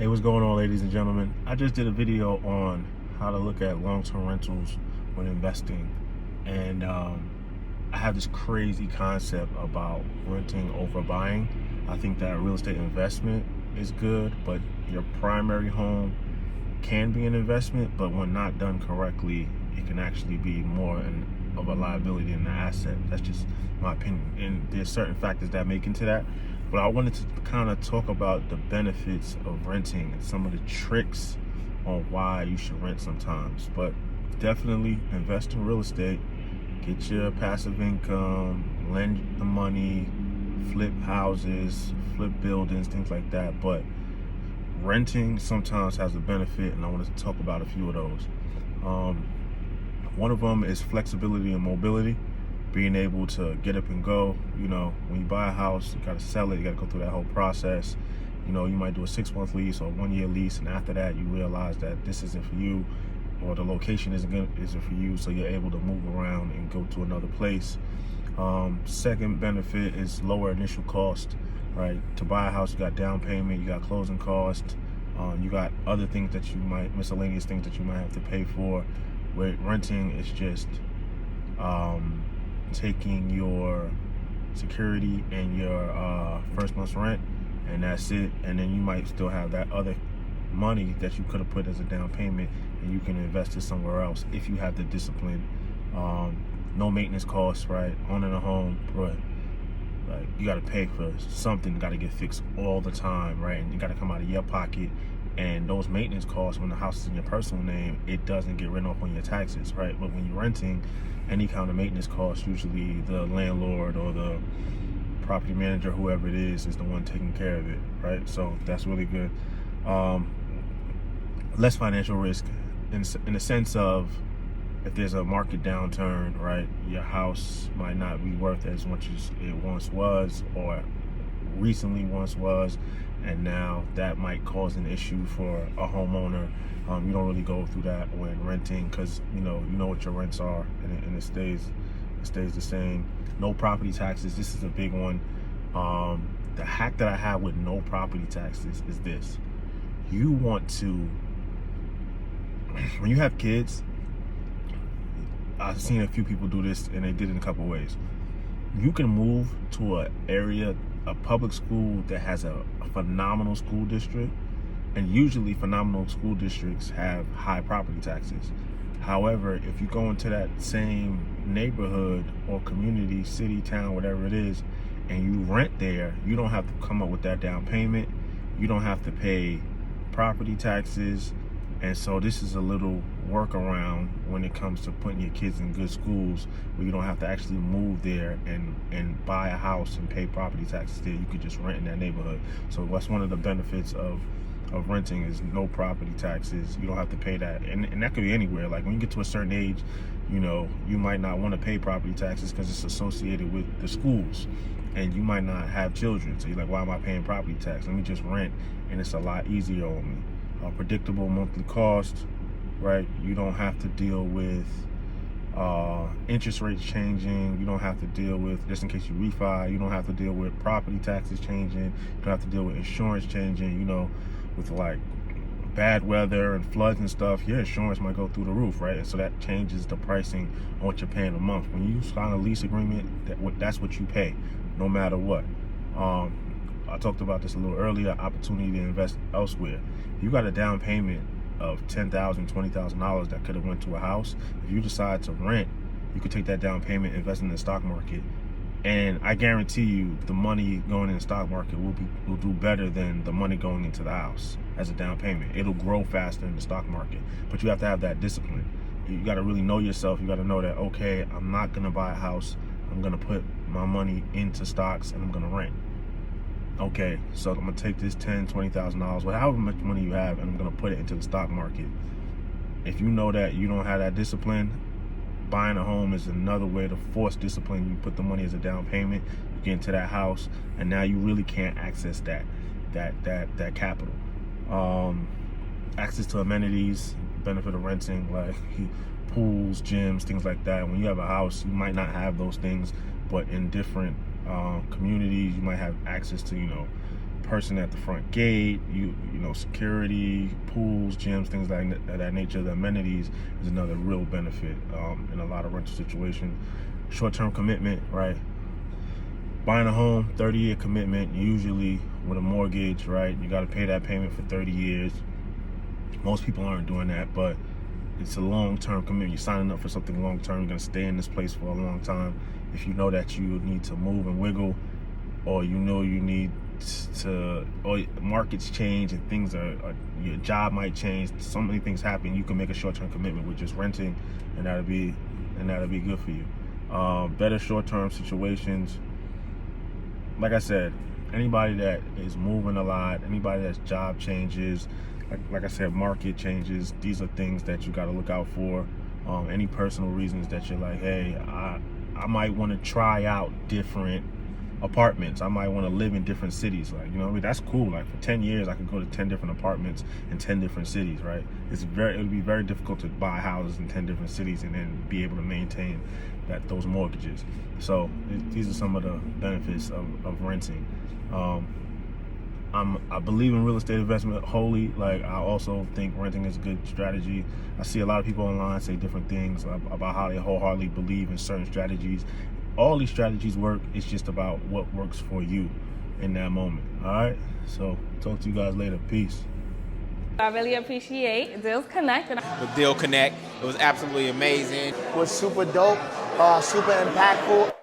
Hey, what's going on, ladies and gentlemen? I just did a video on how to look at long-term rentals when investing, and I have this crazy concept about renting over buying. I think that real estate investment is good, but your primary home can be an investment, but when not done correctly, it can actually be more of a liability than an asset. That's just my opinion, and there's certain factors that make into that. But I wanted to kind of talk about the benefits of renting and some of the tricks on why you should rent sometimes. But definitely invest in real estate, get your passive income, lend the money, flip houses, flip buildings, things like that. But renting sometimes has a benefit, and I wanted to talk about a few of those. One of them is flexibility and mobility, being able to get up and go. You know, when you buy a house, you got to sell it, you got to go through that whole process. You know, you might do a 6-month lease or a 1-year lease, and after that you realize that this isn't for you, or the location isn't for you, so you're able to move around and go to another place. Second benefit is lower initial cost, right? To buy a house, you got down payment, you got closing cost, you got other things that miscellaneous things that you might have to pay for. With renting, it's just taking your security and your first month's rent, and that's it. And then you might still have that other money that you could have put as a down payment, and you can invest it somewhere else if you have the discipline. No maintenance costs, right? Owning a home, but like, you got to pay for something, got to get fixed all the time, right? And you got to come out of your pocket. And those maintenance costs, when the house is in your personal name, it doesn't get written off on your taxes, right? But when you're renting, any kind of maintenance costs, usually the landlord or the property manager, whoever it is the one taking care of it, right? So that's really good. Less financial risk in the sense of, if there's a market downturn, right, your house might not be worth as much as it once was, or recently once was, and now that might cause an issue for a homeowner. You don't really go through that when renting, because you know what your rents are, and it stays the same. No property taxes. This is a big one. The hack that I have with no property taxes is this: you want to, when you have kids, I've seen a few people do this, and they did it in a couple ways. You can move to an area, a public school that has a phenomenal school district, and usually phenomenal school districts have high property taxes. However, if you go into that same neighborhood or community, city, town, whatever it is, and you rent there, you don't have to come up with that down payment. You don't have to pay property taxes. And so this is a little workaround when it comes to putting your kids in good schools, where you don't have to actually move there and buy a house and pay property taxes there. You could just rent in that neighborhood. So that's one of the benefits of renting, is no property taxes. You don't have to pay that. And that could be anywhere. Like when you get to a certain age, you know, you might not want to pay property taxes because it's associated with the schools, and you might not have children. So you're like, why am I paying property tax? Let me just rent, and it's a lot easier on me. Predictable monthly cost, right? You don't have to deal with interest rates changing. You don't have to deal with, just in case you refi, you don't have to deal with property taxes changing. You don't have to deal with insurance changing. You know, with like bad weather and floods and stuff, your insurance might go through the roof, right? And so that changes the pricing on what you're paying a month. When you sign a lease agreement, that's what you pay, no matter what. I talked about this a little earlier, opportunity to invest elsewhere. You got a down payment of $10,000, $20,000 that could have went to a house. If you decide to rent, you could take that down payment, invest in the stock market, and I guarantee you the money going in the stock market will do better than the money going into the house as a down payment. It'll grow faster in the stock market, but you have to have that discipline. You got to really know yourself. You got to know that, okay, I'm not going to buy a house. I'm going to put my money into stocks, and I'm going to rent. Okay, so I'm gonna take this $10,000, $20,000, however much money you have, and I'm gonna put it into the stock market. If you know that you don't have that discipline, buying a home is another way to force discipline. You put the money as a down payment, you get into that house, and now you really can't access that capital. Access to amenities, benefit of renting, like pools, gyms, things like that. When you have a house, you might not have those things, but in different communities, you might have access to, you know, person at the front gate, you know, security, pools, gyms, things like that nature. The amenities is another real benefit in a lot of rental situations. Short-term commitment, right? Buying a home, 30-year commitment, usually with a mortgage, right? You got to pay that payment for 30 years. Most people aren't doing that, but it's a long-term commitment. You're signing up for something long-term. You're going to stay in this place for a long time. If you know that you need to move and wiggle, or you know you need to, or markets change and things your job might change, so many things happen, you can make a short-term commitment with just renting, and that'll be good for you. Better short-term situations, like I said, anybody that is moving a lot, anybody that's job changes, like I said, market changes, these are things that you got to look out for. Any personal reasons that you're like, hey, I might want to try out different apartments. I might want to live in different cities. Like, you know, that's cool. Like for 10 years, I could go to 10 different apartments in 10 different cities, right? It would be very difficult to buy houses in 10 different cities and then be able to maintain those mortgages. So these are some of the benefits of renting. I believe in real estate investment wholly. Like, I also think renting is a good strategy. I see a lot of people online say different things about how they wholeheartedly believe in certain strategies. All these strategies work. It's just about what works for you in that moment. All right. So talk to you guys later. Peace. I really appreciate Deals Connect. With Deal Connect, it was absolutely amazing. Was super dope, super impactful.